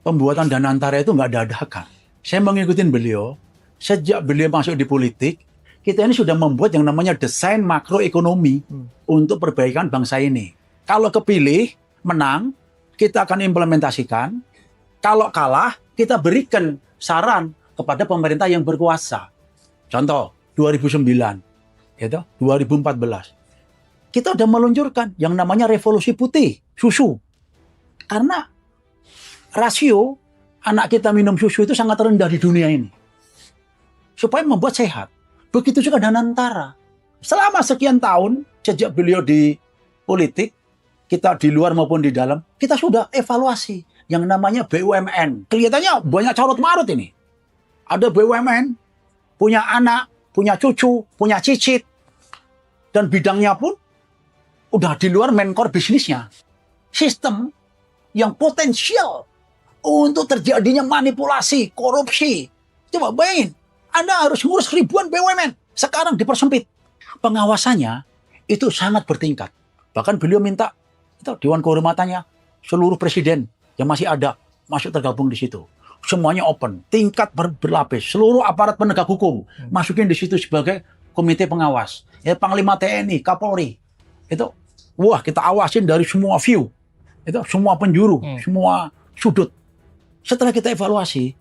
Pembuatan Danantara itu nggak dadakan. Saya mengikuti beliau, sejak beliau masuk di politik, kita ini sudah membuat yang namanya desain makroekonomi untuk perbaikan bangsa ini. Kalau kepilih, menang, kita akan implementasikan. Kalau kalah, kita berikan saran kepada pemerintah yang berkuasa. Contoh, 2009, gitu, 2014. Kita sudah meluncurkan yang namanya revolusi putih, susu. Karena rasio anak kita minum susu itu sangat rendah di dunia ini. Supaya membuat sehat. Begitu juga Danantara. Selama sekian tahun, sejak beliau di politik, kita di luar maupun di dalam, kita sudah evaluasi yang namanya BUMN. Kelihatannya banyak carut-marut ini. Ada BUMN, punya anak, punya cucu, punya cicit, dan bidangnya pun udah di luar main core bisnisnya. Sistem yang potensial untuk terjadinya manipulasi, korupsi. Coba bayangin, Anda harus ngurus ribuan BUMN. Sekarang dipersempit. Pengawasannya itu sangat bertingkat. Bahkan beliau minta itu Dewan Kehormatannya seluruh presiden yang masih ada masuk tergabung di situ. Semuanya open, tingkat berlapis. Seluruh aparat penegak hukum masukin di situ sebagai komite pengawas. Ya, Panglima TNI, Kapolri. Itu wah, kita awasin dari semua view. Itu semua penjuru, semua sudut. Setelah kita evaluasi,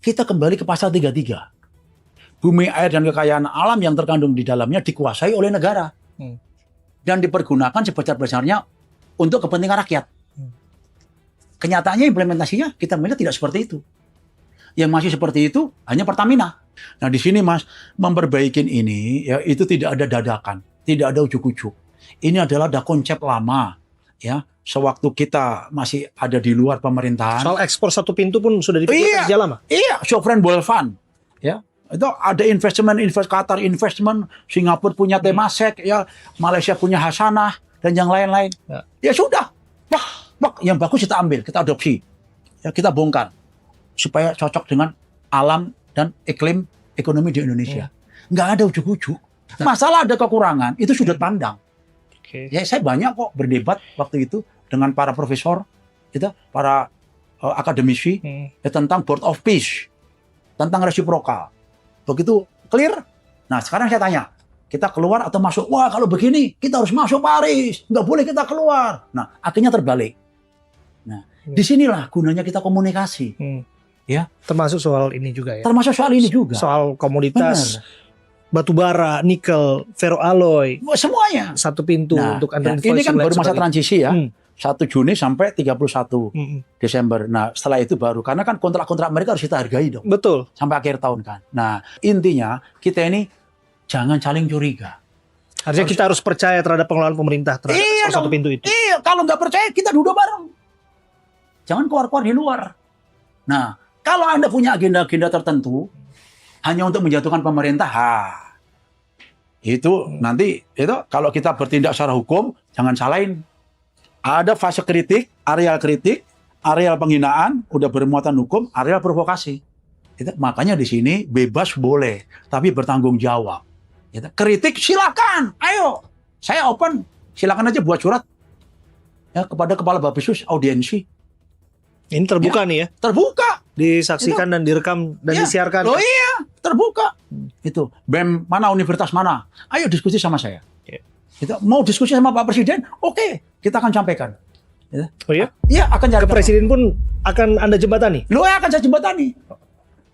kita kembali ke pasal 33. Bumi, air, dan kekayaan alam yang terkandung di dalamnya dikuasai oleh negara. Dan dipergunakan sebesar-besarnya untuk kepentingan rakyat. Kenyataannya implementasinya kita melihat tidak seperti itu. Yang masih seperti itu hanya Pertamina. Nah di sini Mas, memperbaikin ini ya itu tidak ada dadakan, tidak ada ujuk-ujuk. Ini adalah konsep lama ya. Sewaktu kita masih ada di luar pemerintahan. Soal ekspor satu pintu pun sudah dipikirkan sejak lama. Iya, sovereign wealth fund. Ya, Itu ada Qatar investment, Singapura punya Temasek, ya, Malaysia punya Hasanah dan yang lain-lain. Ya sudah, yang bagus kita ambil, kita adopsi, ya kita bongkar supaya cocok dengan alam dan iklim ekonomi di Indonesia. Nggak ada ujuk-ujuk. Masalah ada kekurangan, itu sudut pandang. Ya saya banyak kok berdebat waktu itu dengan para profesor, itu para akademisi ya, tentang Board of Peace, tentang resiprokal. Begitu clear. Nah sekarang saya tanya, kita keluar atau masuk? Wah kalau begini kita harus masuk Paris, nggak boleh kita keluar. Nah akhirnya terbalik. Nah disinilah gunanya kita komunikasi. Ya. Termasuk soal ini juga ya. Termasuk soal ini juga. Soal komoditas batu bara, nikel, ferroalloy, semuanya. Satu pintu untuk Anda. Ini kan baru masa transisi ya. 1 Juni sampai 31 Desember. Nah setelah itu baru, karena kan kontrak-kontrak mereka harus kita hargai dong. Betul. Sampai akhir tahun kan. Nah intinya kita ini jangan saling curiga. Artinya kita harus percaya terhadap pengelolaan pemerintah terhadap satu pintu itu. Iya, kalau nggak percaya kita duduk bareng. Jangan keluar-keluar di luar. Nah kalau Anda punya agenda-agenda tertentu hanya untuk menjatuhkan pemerintah, itu nanti itu kalau kita bertindak secara hukum jangan salahin. Ada fase kritik, areal penghinaan, udah bermuatan hukum, areal provokasi. Itu, makanya di sini bebas boleh, tapi bertanggung jawab. Itu, kritik silakan, ayo, saya open, silakan aja buat surat ya kepada Kepala Bappesus audiensi. Ini terbuka nih ya? Terbuka. Disaksikan dan direkam dan disiarkan. Oh iya, terbuka. Itu BEM mana, universitas mana, ayo diskusi sama saya. Kita mau diskusi sama Pak Presiden, oke, kita akan sampaikan. Ya. Oh iya? Iya, akan cari. Presiden pun akan Anda jembatani? Lo akan saya jembatani.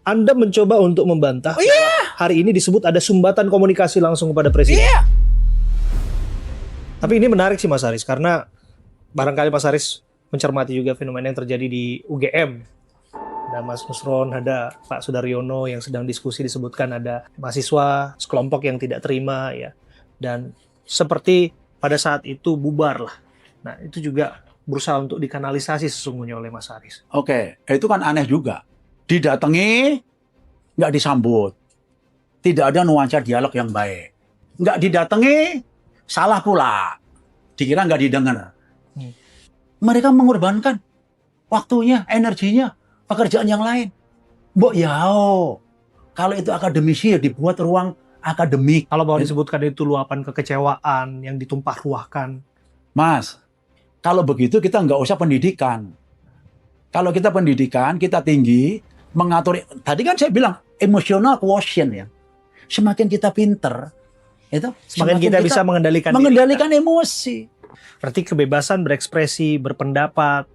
Anda mencoba untuk membantah. Oh, iya. Hari ini disebut ada sumbatan komunikasi langsung kepada Presiden. Iya. Tapi ini menarik sih Mas Haris, karena barangkali Mas Haris mencermati juga fenomena yang terjadi di UGM. Ada Mas Nusron, ada Pak Sudaryono yang sedang diskusi, disebutkan ada mahasiswa sekelompok yang tidak terima ya. Dan seperti pada saat itu bubar lah. Nah itu juga berusaha untuk dikanalisasi sesungguhnya oleh Mas Haris. Oke, itu kan aneh juga. Didatangi, nggak disambut. Tidak ada nuansa dialog yang baik. Nggak didatangi, salah pula. Dikira nggak didengar. Mereka mengorbankan waktunya, energinya, pekerjaan yang lain. Mbok yao, kalau itu akademisi ya dibuat ruang akademik. Kalau mau disebutkan itu luapan kekecewaan yang ditumpah ruahkan. Mas, kalau begitu kita nggak usah pendidikan. Kalau kita pendidikan, kita tinggi, mengatur. Tadi kan saya bilang, emotional quotient ya. Semakin kita pinter, itu semakin kita bisa mengendalikan emosi. Berarti kebebasan berekspresi, berpendapat,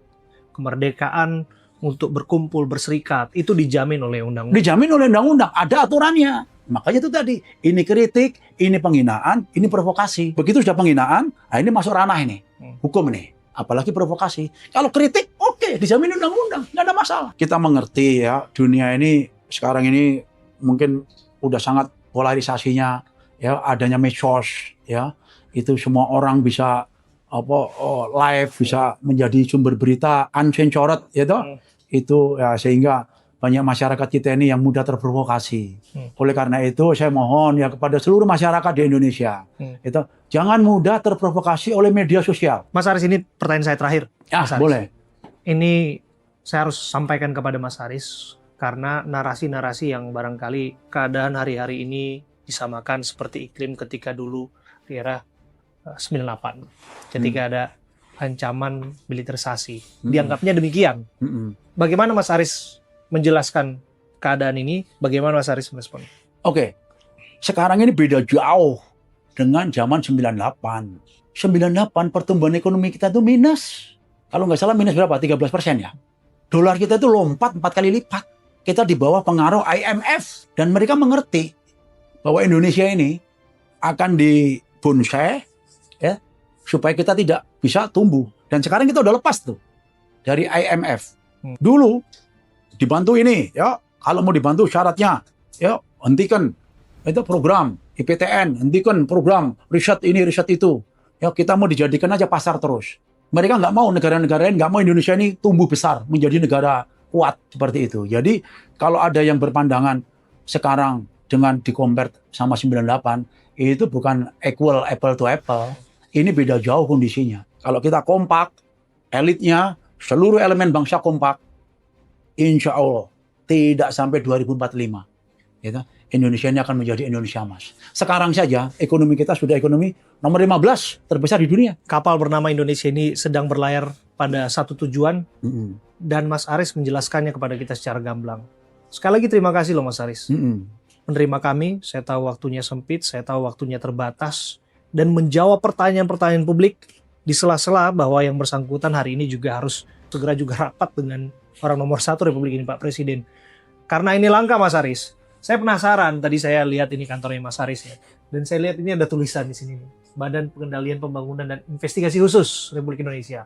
kemerdekaan untuk berkumpul, berserikat, itu dijamin oleh undang-undang. Dijamin oleh undang-undang, ada aturannya. Makanya itu tadi, ini kritik, ini penghinaan, ini provokasi. Begitu sudah penghinaan, nah ini masuk ranah ini, hukum ini. Apalagi provokasi. Kalau kritik, oke, dijamin undang-undang, nggak ada masalah. Kita mengerti ya, dunia ini sekarang ini mungkin udah sangat polarisasinya, ya adanya medsos, ya itu semua orang bisa live, bisa menjadi sumber berita uncensored, ya toh. Itu ya sehingga banyak masyarakat kita ini yang mudah terprovokasi. Oleh karena itu saya mohon ya kepada seluruh masyarakat di Indonesia, itu jangan mudah terprovokasi oleh media sosial. Mas Haris, ini pertanyaan saya terakhir. Ya, boleh. Ini saya harus sampaikan kepada Mas Haris karena narasi-narasi yang barangkali keadaan hari-hari ini disamakan seperti iklim ketika dulu di era 98, ketika ada ancaman militerisasi. Dianggapnya demikian. Bagaimana Mas Haris menjelaskan keadaan ini? Bagaimana Mas Haris merespon? Oke, sekarang ini beda jauh dengan zaman 98. 98 pertumbuhan ekonomi kita itu minus. Kalau nggak salah minus berapa? 13% ya. Dolar kita itu lompat 4 kali lipat. Kita di bawah pengaruh IMF. Dan mereka mengerti bahwa Indonesia ini akan dibonsai ya, supaya kita tidak bisa tumbuh. Dan sekarang kita udah lepas tuh dari IMF. Dulu dibantu ini ya, kalau mau dibantu syaratnya ya hentikan itu program IPTN, hentikan program riset ini riset itu ya, kita mau dijadikan aja pasar terus. Mereka nggak mau, negara-negara lain nggak mau Indonesia ini tumbuh besar menjadi negara kuat seperti itu. Jadi kalau ada yang berpandangan sekarang dengan di-compare sama 98, itu bukan equal apple to apple. Ini beda jauh kondisinya. Kalau kita kompak, elitnya, seluruh elemen bangsa kompak, insya Allah tidak sampai 2045. Gitu. Indonesia ini akan menjadi Indonesia emas. Sekarang saja ekonomi kita sudah ekonomi nomor 15 terbesar di dunia. Kapal bernama Indonesia ini sedang berlayar pada satu tujuan, dan Mas Aris menjelaskannya kepada kita secara gamblang. Sekali lagi terima kasih loh Mas Aris. Menerima kami, saya tahu waktunya sempit, saya tahu waktunya terbatas, dan menjawab pertanyaan-pertanyaan publik di sela-sela bahwa yang bersangkutan hari ini juga harus segera juga rapat dengan orang nomor 1 Republik ini, Pak Presiden. Karena ini langka Mas Aris. Saya penasaran, tadi saya lihat ini kantornya Mas Aris ya, dan saya lihat ini ada tulisan di sini nih, Badan Pengendalian Pembangunan dan Investigasi Khusus Republik Indonesia.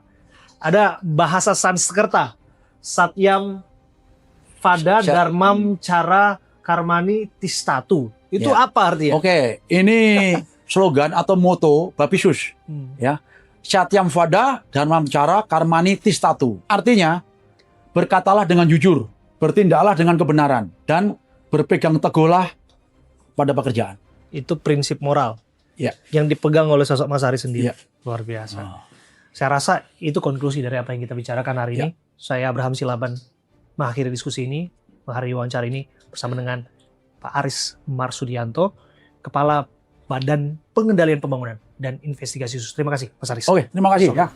Ada bahasa Sanskerta, Satyam Fada Dharmam Cara Karmani Tistatu. Itu apa artinya? Oke, ini slogan atau moto Bapisus. Ya, Satyam Vada Dharmam Cara Karmani Tistatu. Artinya, berkatalah dengan jujur, bertindaklah dengan kebenaran, dan berpegang teguhlah pada pekerjaan. Itu prinsip moral yang dipegang oleh sosok Mas Aris sendiri. Luar biasa. Saya rasa itu konklusi dari apa yang kita bicarakan hari ini. Saya Abraham Silaban mengakhiri diskusi ini, mengakhiri wawancara ini bersama dengan Pak Aris Marsudianto, Kepala Badan Pengendalian Pembangunan dan Investigasi Khusus. Terima kasih Mas Aris. Oke, terima kasih. Ya.